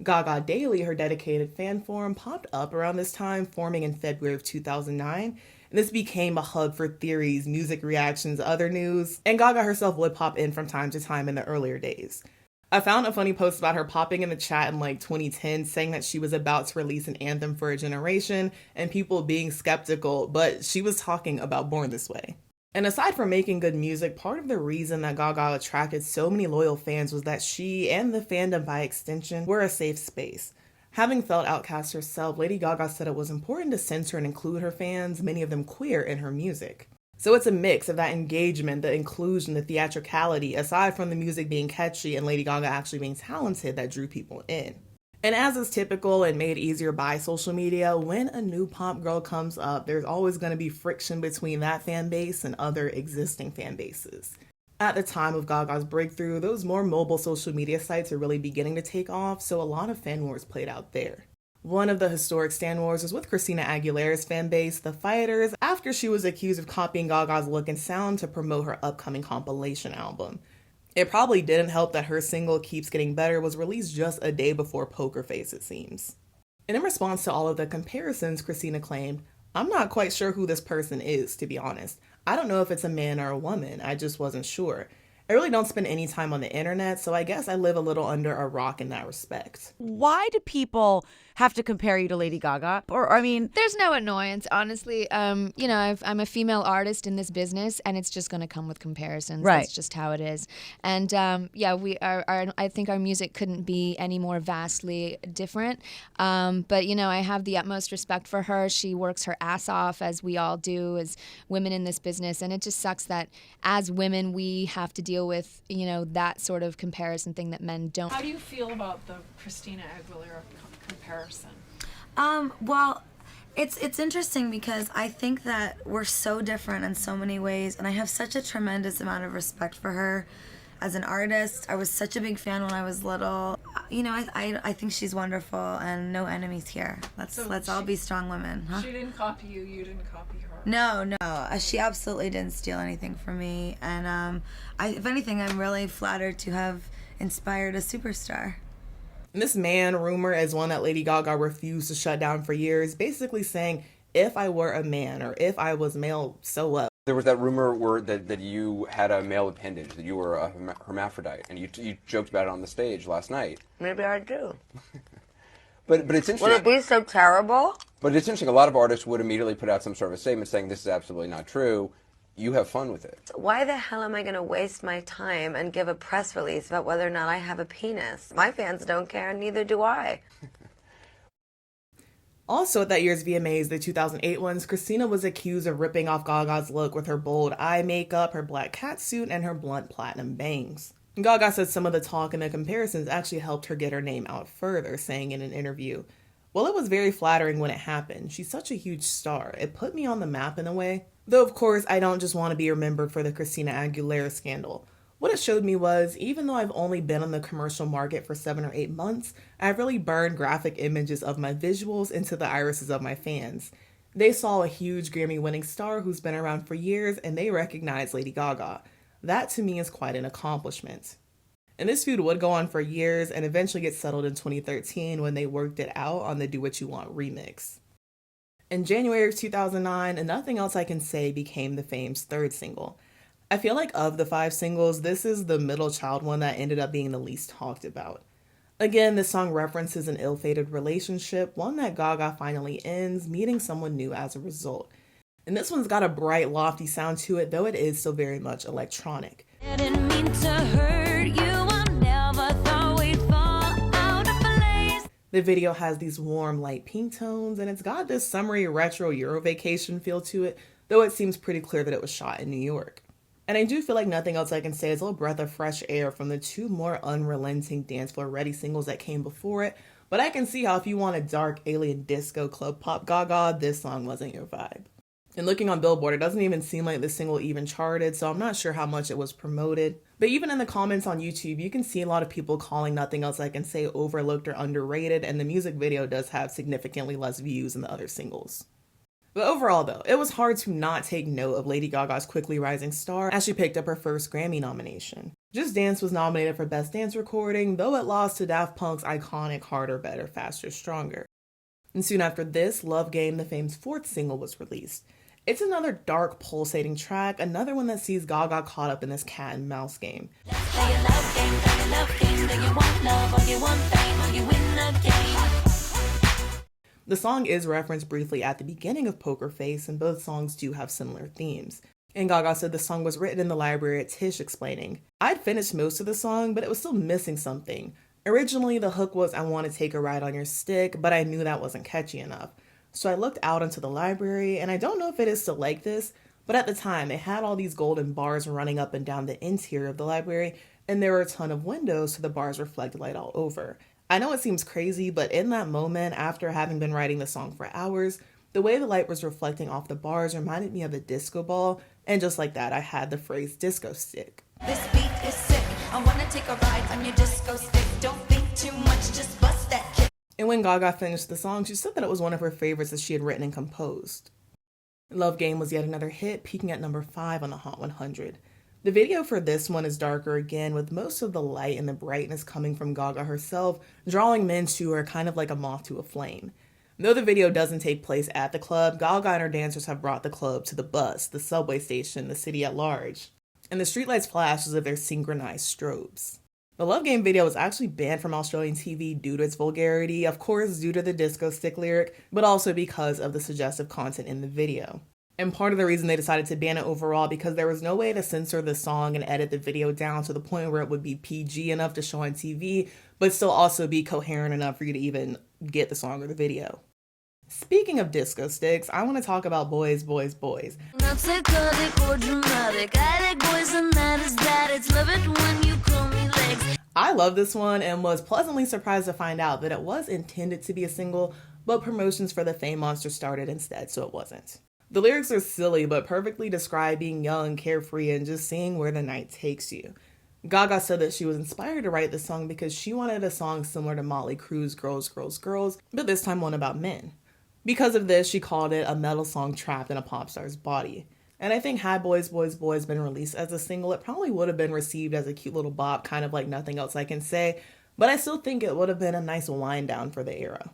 Gaga Daily, her dedicated fan forum, popped up around this time, forming in February of 2009. And this became a hub for theories, music reactions, other news, and Gaga herself would pop in from time to time in the earlier days. I found a funny post about her popping in the chat in like 2010 saying that she was about to release an anthem for a generation and people being skeptical, but she was talking about Born This Way. And aside from making good music, part of the reason that Gaga attracted so many loyal fans was that she, and the fandom by extension, were a safe space. Having felt outcast herself, Lady Gaga said it was important to censor and include her fans, many of them queer, in her music. So it's a mix of that engagement, the inclusion, the theatricality, aside from the music being catchy and Lady Gaga actually being talented, that drew people in. And as is typical and made easier by social media, when a new pop girl comes up, there's always going to be friction between that fan base and other existing fan bases. At the time of Gaga's breakthrough, those more mobile social media sites are really beginning to take off, so a lot of fan wars played out there. One of the historic stan wars was with Christina Aguilera's fan base, The Fighters, after she was accused of copying Gaga's look and sound to promote her upcoming compilation album. It probably didn't help that her single Keeps Getting Better was released just a day before Poker Face, it seems. And in response to all of the comparisons, Christina claimed, "I'm not quite sure who this person is, to be honest. I don't know if it's a man or a woman, I just wasn't sure. I really don't spend any time on the internet, so I guess I live a little under a rock in that respect." Why do people have to compare you to Lady Gaga? Or, I mean... There's no annoyance, honestly. I'm a female artist in this business, and it's just going to come with comparisons. Right. That's just how it is. And, I think our music couldn't be any more vastly different. But, I have the utmost respect for her. She works her ass off, as we all do, as women in this business. And it just sucks that, as women, we have to deal with, that sort of comparison thing that men don't. How do you feel about the Christina Aguilera comparison? Well, it's interesting because I think that we're so different in so many ways, and I have such a tremendous amount of respect for her as an artist. I was such a big fan when I was little. I think she's wonderful, and no enemies here. Let's all be strong women, huh? She didn't copy you, you didn't copy her. No, she absolutely didn't steal anything from me, and if anything, I'm really flattered to have inspired a superstar. And this man rumor is one that Lady Gaga refused to shut down for years, basically saying, if I were a man or if I was male, so what? There was that rumor that you had a male appendage, that you were a hermaphrodite, and you joked about it on the stage last night. Maybe I do. But it's interesting. Will it be so terrible? But it's interesting, a lot of artists would immediately put out some sort of a statement saying this is absolutely not true. You have fun with it. Why the hell am I going to waste my time and give a press release about whether or not I have a penis? My fans don't care, and neither do I. Also at that year's VMAs, the 2008 ones, Christina was accused of ripping off Gaga's look with her bold eye makeup, her black catsuit, and her blunt platinum bangs. Gaga said some of the talk and the comparisons actually helped her get her name out further, saying in an interview, "Well, it was very flattering when it happened. She's such a huge star. It put me on the map in a way. Though, of course, I don't just want to be remembered for the Christina Aguilera scandal. What it showed me was, even though I've only been on the commercial market for 7 or 8 months, I've really burned graphic images of my visuals into the irises of my fans. They saw a huge Grammy-winning star who's been around for years, and they recognized Lady Gaga. That to me is quite an accomplishment. And this feud would go on for years and eventually get settled in 2013 when they worked it out on the Do What You Want remix. In January of 2009, And Nothing Else I Can Say became the Fame's third single. I feel like of the 5 singles, this is the middle child one that ended up being the least talked about. Again, this song references an ill-fated relationship, one that Gaga finally ends, meeting someone new as a result. And this one's got a bright, lofty sound to it, though it is still very much electronic. I didn't mean to hurt you, I never thought we'd fall out of place. The video has these warm, light pink tones, and it's got this summery retro Euro vacation feel to it, though it seems pretty clear that it was shot in New York. And I do feel like Nothing Else I Can Say is a little breath of fresh air from the 2 more unrelenting dance floor ready singles that came before it, but I can see how if you want a dark alien disco club pop Gaga, this song wasn't your vibe. And looking on Billboard, it doesn't even seem like this single even charted, so I'm not sure how much it was promoted. But even in the comments on YouTube, you can see a lot of people calling Nothing Else I Can Say overlooked or underrated, and the music video does have significantly less views than the other singles. But overall though, it was hard to not take note of Lady Gaga's quickly rising star as she picked up her first Grammy nomination. Just Dance was nominated for Best Dance Recording, though it lost to Daft Punk's iconic Harder, Better, Faster, Stronger. And soon after this, Love Game, the Fame's 4th single, was released. It's another dark, pulsating track, another one that sees Gaga caught up in this cat and mouse game. Play a love game, play a love game. Do you want love or you want fame or you win the game? The song is referenced briefly at the beginning of Poker Face, and both songs do have similar themes. And Gaga said the song was written in the library at Tisch, explaining, "I'd finished most of the song, but it was still missing something. Originally, the hook was I want to take a ride on your stick, but I knew that wasn't catchy enough. So I looked out into the library, and I don't know if it is still like this, but at the time, it had all these golden bars running up and down the interior of the library, and there were a ton of windows, so the bars reflect light all over. I know it seems crazy, but in that moment, after having been writing the song for hours, the way the light was reflecting off the bars reminded me of a disco ball, and just like that, I had the phrase disco stick." This beat is sick. I wanna take a ride on your disco stick. Don't think too much, just bust that kick. And when Gaga finished the song, she said that it was one of her favorites that she had written and composed. Love Game was yet another hit, peaking at number 5 on the Hot 100. The video for this one is darker again, with most of the light and the brightness coming from Gaga herself, drawing men to her kind of like a moth to a flame. Though the video doesn't take place at the club, Gaga and her dancers have brought the club to the bus, the subway station, the city at large. And the streetlights flash as if they're synchronized strobes. The Love Game video was actually banned from Australian TV due to its vulgarity, of course due to the disco stick lyric, but also because of the suggestive content in the video. And part of the reason they decided to ban it overall because there was no way to censor the song and edit the video down to the point where it would be PG enough to show on TV, but still also be coherent enough for you to even get the song or the video. Speaking of disco sticks, I want to talk about Boys, Boys, Boys. Not psychotic or dramatic. I like boys and that is that. It's love it when you call me legs. I love this one and was pleasantly surprised to find out that it was intended to be a single, but promotions for the Fame Monster started instead, so it wasn't. The lyrics are silly, but perfectly describe being young, carefree, and just seeing where the night takes you. Gaga said that she was inspired to write this song because she wanted a song similar to Motley Crue's Girls, Girls, Girls, but this time one about men. Because of this, she called it a metal song trapped in a pop star's body. And I think had Boys, Boys, Boys been released as a single, it probably would have been received as a cute little bop, kind of like Nothing Else I Can Say, but I still think it would have been a nice wind down for the era.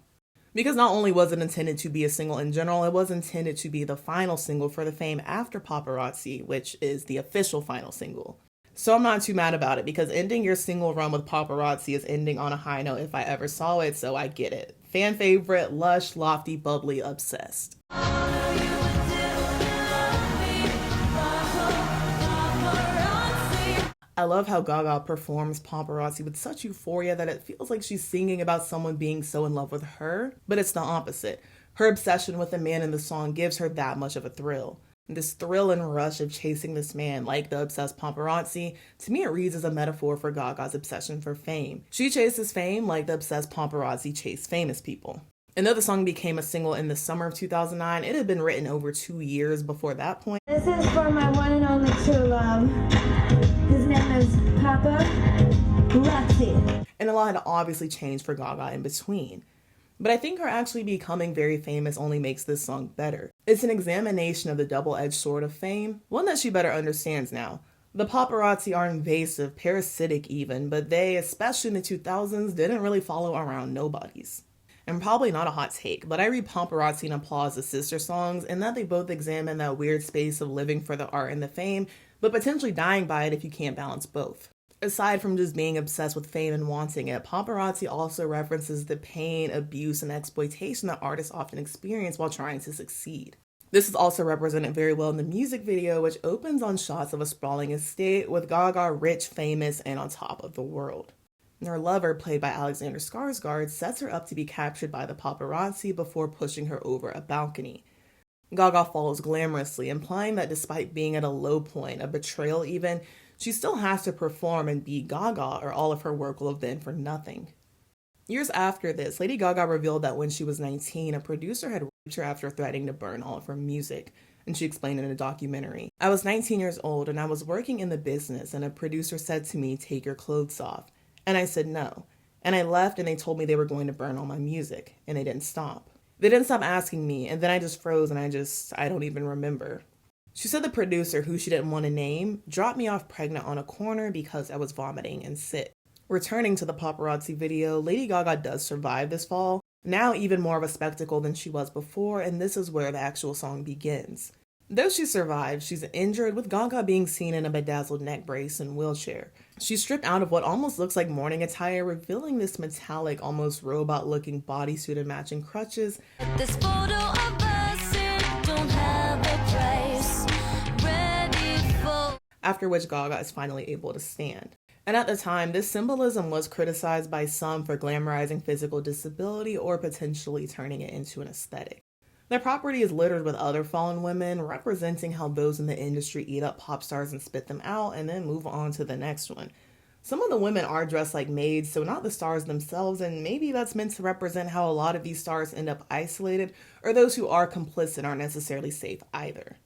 Because not only was it intended to be a single in general, it was intended to be the final single for the Fame after Paparazzi, which is the official final single. So I'm not too mad about it, because ending your single run with Paparazzi is ending on a high note if I ever saw it, so I get it. Fan favorite, lush, lofty, bubbly, obsessed. I love how Gaga performs Paparazzi with such euphoria that it feels like she's singing about someone being so in love with her, but it's the opposite. Her obsession with the man in the song gives her that much of a thrill. This thrill and rush of chasing this man, like the obsessed paparazzi, to me it reads as a metaphor for Gaga's obsession for fame. She chases fame like the obsessed paparazzi chase famous people. And though the song became a single in the summer of 2009, it had been written over 2 years before that point. This is for my one and only true love. His name is Paparazzi. And a lot had obviously changed for Gaga in between. But I think her actually becoming very famous only makes this song better. It's an examination of the double-edged sword of fame, one that she better understands now. The paparazzi are invasive, parasitic even, but they, especially in the 2000s, didn't really follow around nobodies. And probably not a hot take, but I read Paparazzi and Applause as sister songs, in that they both examine that weird space of living for the art and the fame, but potentially dying by it if you can't balance both. Aside from just being obsessed with fame and wanting it, Paparazzi also references the pain, abuse, and exploitation that artists often experience while trying to succeed. This is also represented very well in the music video, which opens on shots of a sprawling estate with Gaga rich, famous, and on top of the world. And her lover, played by Alexander Skarsgård, sets her up to be captured by the paparazzi before pushing her over a balcony. Gaga follows glamorously, implying that despite being at a low point, a betrayal even, she still has to perform and be Gaga, or all of her work will have been for nothing. Years after this, Lady Gaga revealed that when she was 19, a producer had raped her after threatening to burn all of her music, and she explained in a documentary. "I was 19 years old and I was working in the business, and a producer said to me, 'Take your clothes off.' And I said no. And I left and they told me they were going to burn all my music, and they didn't stop. They didn't stop asking me, and then I just froze and I don't even remember." She said the producer, who she didn't want to name, dropped me off pregnant on a corner because I was vomiting and sick. Returning to the paparazzi video, Lady Gaga does survive this fall, now even more of a spectacle than she was before, and this is where the actual song begins. Though she survives, she's injured, with Gaga being seen in a bedazzled neck brace and wheelchair. She's stripped out of what almost looks like morning attire, revealing this metallic, almost robot-looking bodysuit and matching crutches. This photo of us, it don't have a price. Ready for... After which Gaga is finally able to stand. And at the time, this symbolism was criticized by some for glamorizing physical disability or potentially turning it into an aesthetic. Their property is littered with other fallen women, representing how those in the industry eat up pop stars and spit them out and then move on to the next one. Some of the women are dressed like maids, so not the stars themselves, and maybe that's meant to represent how a lot of these stars end up isolated, or those who are complicit aren't necessarily safe either.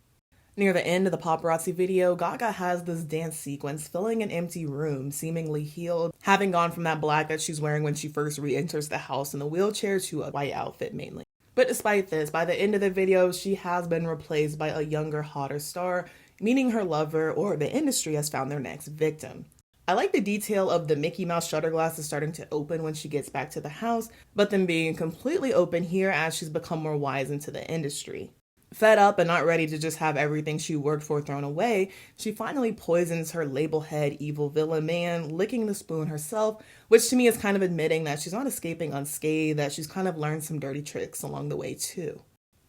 Near the end of the paparazzi video, Gaga has this dance sequence filling an empty room, seemingly healed, having gone from that black that she's wearing when she first re-enters the house in the wheelchair to a white outfit mainly. But despite this, by the end of the video, she has been replaced by a younger, hotter star, meaning her lover or the industry has found their next victim. I like the detail of the Mickey Mouse shutter glasses starting to open when she gets back to the house, but them being completely open here as she's become more wise into the industry. Fed up and not ready to just have everything she worked for thrown away, she finally poisons her label head evil villain man, licking the spoon herself, which to me is kind of admitting that she's not escaping unscathed, that she's kind of learned some dirty tricks along the way too.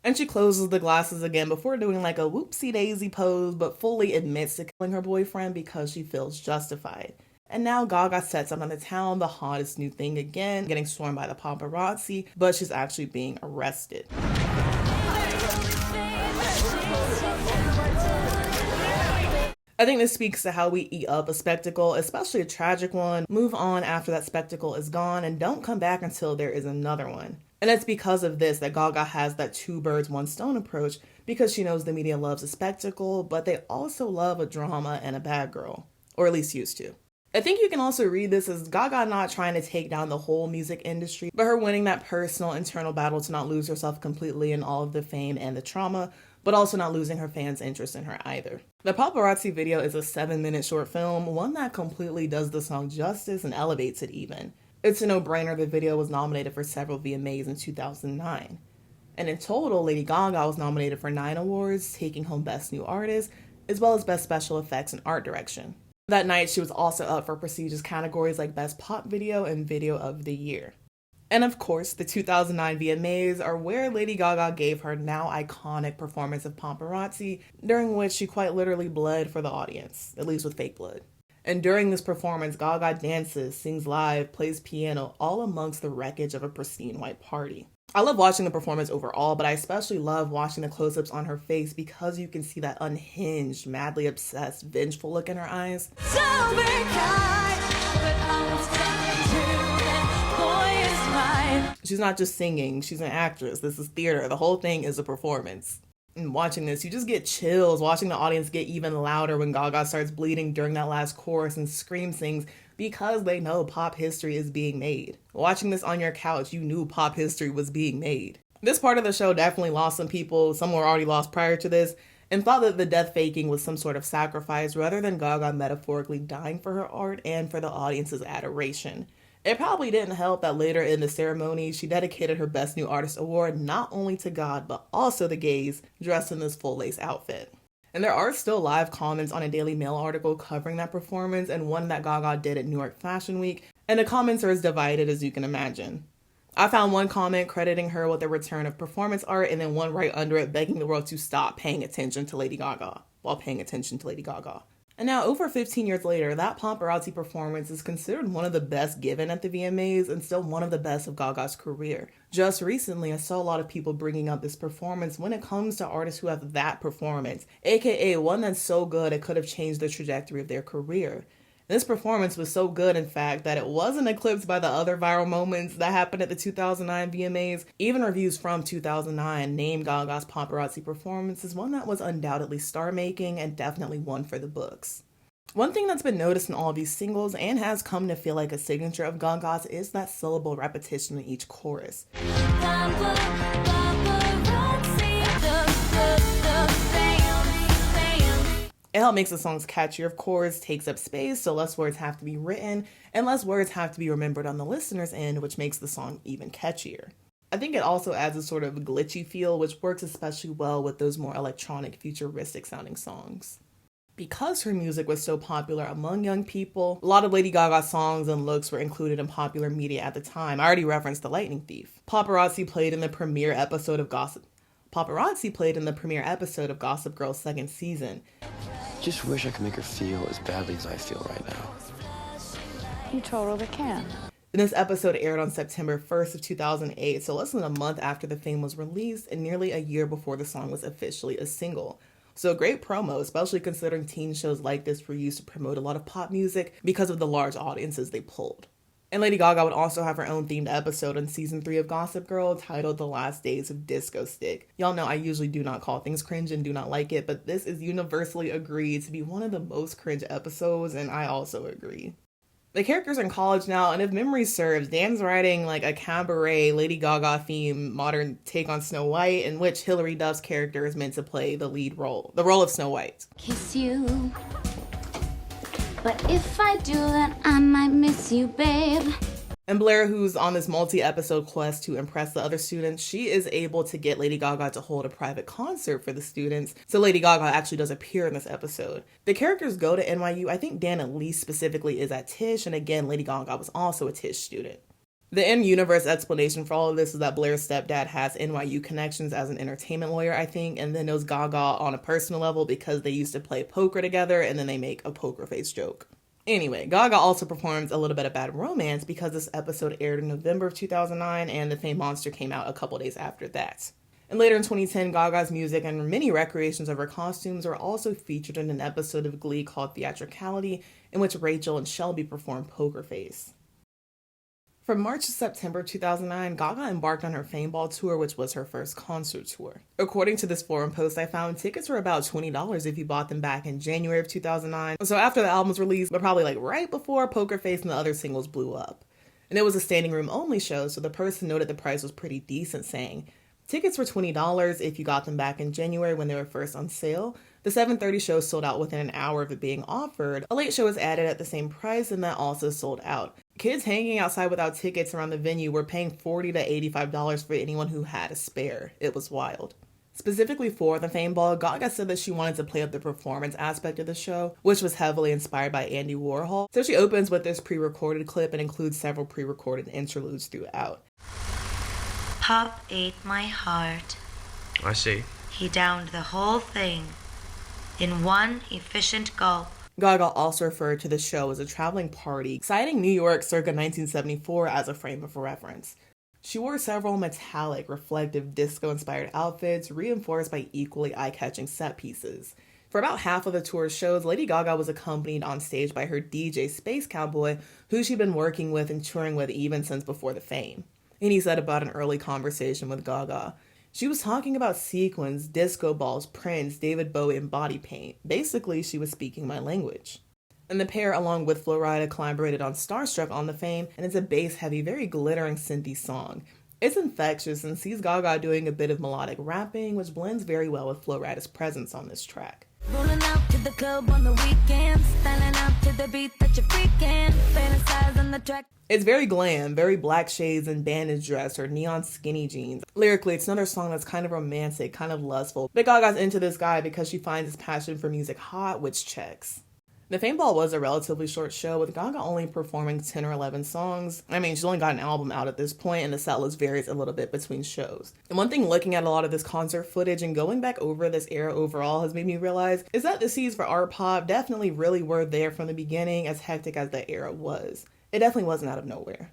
And she closes the glasses again before doing like a whoopsie daisy pose, but fully admits to killing her boyfriend because she feels justified. And now Gaga sets up on the town, the hottest new thing again, getting swarmed by the paparazzi, but she's actually being arrested. I think this speaks to how we eat up a spectacle, especially a tragic one, move on after that spectacle is gone, and don't come back until there is another one. And it's because of this that Gaga has that two birds, one stone approach, because she knows the media loves a spectacle, but they also love a drama and a bad girl. Or at least used to. I think you can also read this as Gaga not trying to take down the whole music industry, but her winning that personal internal battle to not lose herself completely in all of the fame and the trauma, but also not losing her fans' interest in her either. The Paparazzi video is a 7-minute short film, one that completely does the song justice and elevates it even. It's a no-brainer the video was nominated for several VMAs in 2009. And in total, Lady Gaga was nominated for 9 awards, taking home Best New Artist, as well as Best Special Effects and Art Direction. That night, she was also up for prestigious categories like Best Pop Video and Video of the Year. And of course, the 2009 VMAs are where Lady Gaga gave her now iconic performance of Paparazzi, during which she quite literally bled for the audience, at least with fake blood. And during this performance, Gaga dances, sings live, plays piano, all amongst the wreckage of a pristine white party. I love watching the performance overall, but I especially love watching the close-ups on her face because you can see that unhinged, madly obsessed, vengeful look in her eyes. She's not just singing, she's an actress. This is theater. The whole thing is a performance. And watching this, you just get chills, watching the audience get even louder when Gaga starts bleeding during that last chorus and Scream sings because they know pop history is being made. Watching this on your couch, you knew pop history was being made. This part of the show definitely lost some people, some were already lost prior to this, and thought that the death faking was some sort of sacrifice rather than Gaga metaphorically dying for her art and for the audience's adoration. It probably didn't help that later in the ceremony, she dedicated her Best New Artist award not only to God, but also the gays, dressed in this full-lace outfit. And there are still live comments on a Daily Mail article covering that performance and one that Gaga did at New York Fashion Week, and the comments are as divided as you can imagine. I found one comment crediting her with the return of performance art, and then one right under it begging the world to stop paying attention to Lady Gaga, while paying attention to Lady Gaga. And now, over 15 years later, that Paparazzi performance is considered one of the best given at the VMAs and still one of the best of Gaga's career. Just recently, I saw a lot of people bringing up this performance when it comes to artists who have that performance, aka one that's so good it could have changed the trajectory of their career. This performance was so good, in fact, that it wasn't eclipsed by the other viral moments that happened at the 2009 VMAs. Even reviews from 2009 named Gaga's Paparazzi performance as one that was undoubtedly star-making and definitely one for the books. One thing that's been noticed in all of these singles and has come to feel like a signature of Gaga's is that syllable repetition in each chorus. It helps makes the songs catchier, of course, takes up space, so less words have to be written, and less words have to be remembered on the listener's end, which makes the song even catchier. I think it also adds a sort of glitchy feel, which works especially well with those more electronic, futuristic sounding songs. Because her music was so popular among young people, a lot of Lady Gaga songs and looks were included in popular media at the time. I already referenced The Lightning Thief. Paparazzi played in the premiere episode of Gossip Girl's second season. Just wish I could make her feel as badly as I feel right now. You totally can. And this episode aired on September 1st of 2008, so less than a month after the fame was released and nearly a year before the song was officially a single. So great promo, especially considering teen shows like this were used to promote a lot of pop music because of the large audiences they pulled. And Lady Gaga would also have her own themed episode on season 3 of Gossip Girl titled The Last Days of Disco Stick. Y'all know I usually do not call things cringe and do not like it, but this is universally agreed to be one of the most cringe episodes, and I also agree. The characters are in college now, and if memory serves, Dan's writing like a cabaret Lady Gaga themed modern take on Snow White, in which Hilary Duff's character is meant to play the lead role, the role of Snow White. Kiss you. But if I do, then I might miss you, babe. And Blair, who's on this multi-episode quest to impress the other students, she is able to get Lady Gaga to hold a private concert for the students, so Lady Gaga actually does appear in this episode. The characters go to NYU. I think Dan at least specifically is at Tisch, and again, Lady Gaga was also a Tisch student. The in-universe explanation for all of this is that Blair's stepdad has NYU connections as an entertainment lawyer, I think, and then knows Gaga on a personal level because they used to play poker together, and then they make a poker face joke. Anyway, Gaga also performs a little bit of Bad Romance because this episode aired in November of 2009, and The Fame Monster came out a couple days after that. And later in 2010, Gaga's music and many recreations of her costumes were also featured in an episode of Glee called Theatricality, in which Rachel and Shelby performed Poker Face. From March to September 2009, Gaga embarked on her Fame Ball tour, which was her first concert tour. According to this forum post I found, tickets were about $20 if you bought them back in January of 2009. So after the album was released, but probably like right before Poker Face and the other singles blew up. And it was a standing room only show, so the person noted the price was pretty decent, saying, tickets were $20 if you got them back in January when they were first on sale. The 7:30 show sold out within an hour of it being offered. A late show was added at the same price, and that also sold out. Kids hanging outside without tickets around the venue were paying $40 to $85 for anyone who had a spare. It was wild. Specifically for the Fame Ball, Gaga said that she wanted to play up the performance aspect of the show, which was heavily inspired by Andy Warhol. So she opens with this pre-recorded clip and includes several pre-recorded interludes throughout. Pop ate my heart. I see. He downed the whole thing in one efficient gulp. Gaga also referred to the show as a traveling party, citing New York circa 1974 as a frame of reference. She wore several metallic, reflective, disco-inspired outfits, reinforced by equally eye-catching set pieces. For about half of the tour's shows, Lady Gaga was accompanied on stage by her DJ Space Cowboy, who she'd been working with and touring with even since before the fame. And he said about an early conversation with Gaga, She was talking about sequins, disco balls, Prince, David Bowie, and body paint. Basically, she was speaking my language. And the pair, along with Flo Rida, collaborated on Starstruck on the Fame, and it's a bass-heavy, very glittering synthy song. It's infectious and sees Gaga doing a bit of melodic rapping, which blends very well with Flo Rida's presence on this track. Rolling out to the club on the weekends, styling out to the beat that you're freaking, fantasize on the track. It's very glam, very black shades and bandage dress or neon skinny jeans. Lyrically, it's another song that's kind of romantic, kind of lustful. But Gaga's into this guy because she finds his passion for music hot, which checks. The Fame Ball was a relatively short show, with Gaga only performing 10 or 11 songs. I mean, she's only got an album out at this point, and the set list varies a little bit between shows. And one thing looking at a lot of this concert footage and going back over this era overall has made me realize is that the seeds for art pop definitely really were there from the beginning, as hectic as that era was. It definitely wasn't out of nowhere.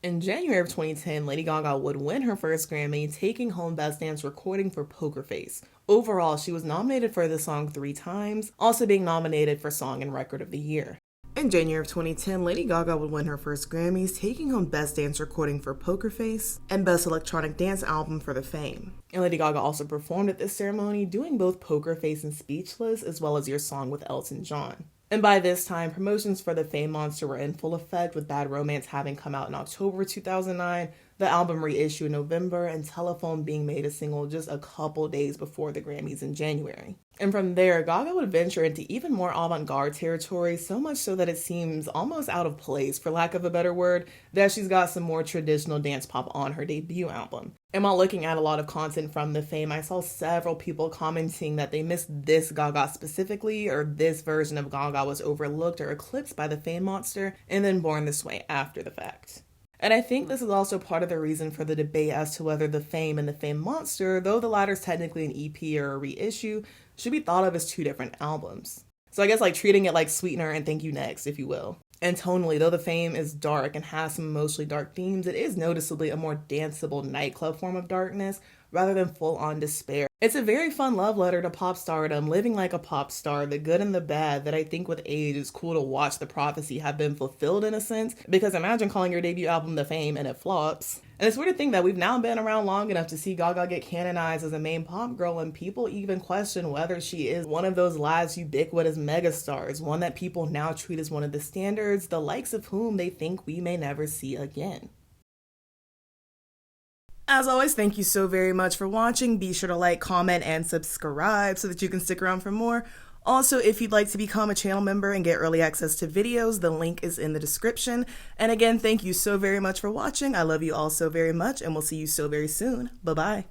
In January of 2010, Lady Gaga would win her first Grammy, taking home Best Dance Recording for Poker Face. Overall, she was nominated for the song 3 times, also being nominated for Song and Record of the Year. In January of 2010, Lady Gaga would win her first Grammys, taking home Best Dance Recording for Poker Face and Best Electronic Dance Album for The Fame. And Lady Gaga also performed at this ceremony, doing both Poker Face and Speechless, as well as Your Song with Elton John. And by this time, promotions for the Fame Monster were in full effect, with Bad Romance having come out in October 2009, the album reissue in November, and Telephone being made a single just a couple days before the Grammys in January. And from there, Gaga would venture into even more avant-garde territory, so much so that it seems almost out of place, for lack of a better word, that she's got some more traditional dance pop on her debut album. And while looking at a lot of content from the Fame, I saw several people commenting that they missed this Gaga specifically, or this version of Gaga was overlooked or eclipsed by the Fame Monster, and then born this way after the fact. And I think this is also part of the reason for the debate as to whether the Fame and the Fame Monster, though the latter is technically an EP or a reissue, should be thought of as 2 different albums. So I guess like treating it like Sweetener and Thank You Next, if you will. And tonally, though the Fame is dark and has some mostly dark themes, it is noticeably a more danceable nightclub form of darkness rather than full-on despair. It's a very fun love letter to pop stardom, living like a pop star, the good and the bad, that I think with age is cool to watch the prophecy have been fulfilled in a sense, because imagine calling your debut album The Fame and it flops. And it's weird to think that we've now been around long enough to see Gaga get canonized as a main pop girl, and people even question whether she is one of those last ubiquitous megastars, one that people now treat as one of the standards, the likes of whom they think we may never see again. As always, thank you so very much for watching. Be sure to like, comment, and subscribe so that you can stick around for more. Also, if you'd like to become a channel member and get early access to videos, the link is in the description. And again, thank you so very much for watching. I love you all so very much, and we'll see you so very soon. Bye-bye.